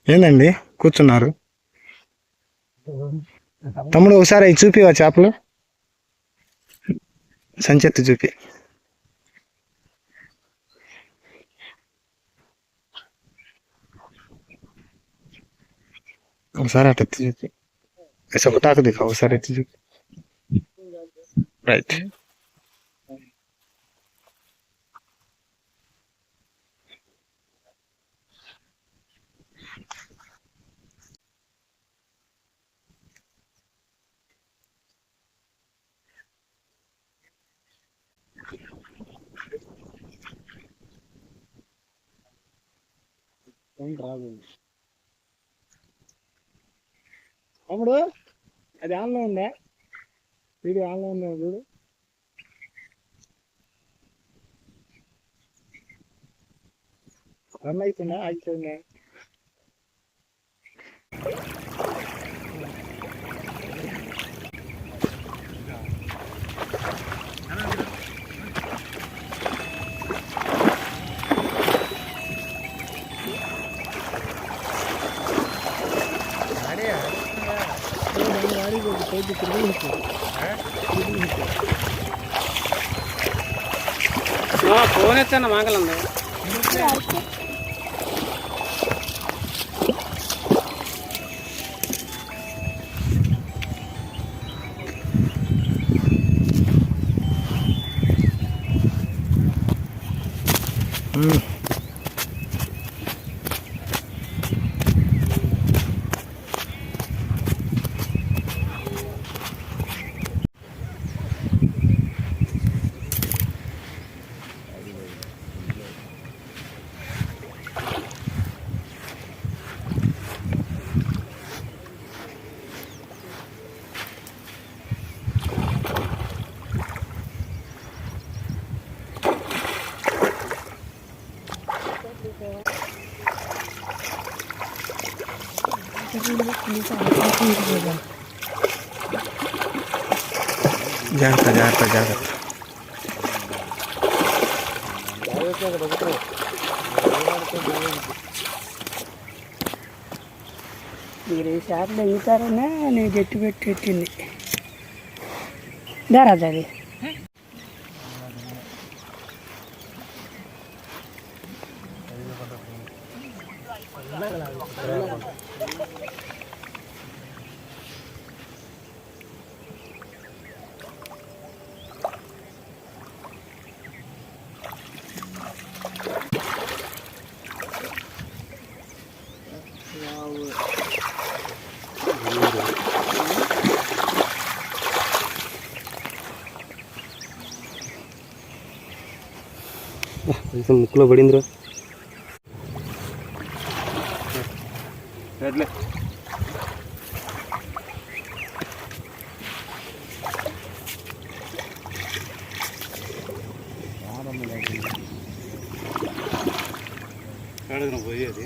ఏందండి కూర్చున్నారు? తమ్ముడు ఒకసారి అవి చూపివా చేపలు? సంచెత్తి చూపి. ఒకసారి అటు ఎత్తి చూపి. ఒకటాకు దిగా ఒకసారి ఎత్తి చూపి. రైట్. తమ్ముడు అది ఆన్లో ఉందా? వీడియో ఆన్లో ఉందా చూడు. రన్ అవుతుందా ఆగిపోయిందా? ఫోన్ ఎత్తాను మాగలండి. జాగ్రత్త జాగ్రత్త జాగ్రత్త. మీరు ఈ షాప్లో ఎగుతారనే నేను గట్టి పెట్టి పెట్టింది దారాజు అది. ముక్కులో పడిందిరా. పోయేది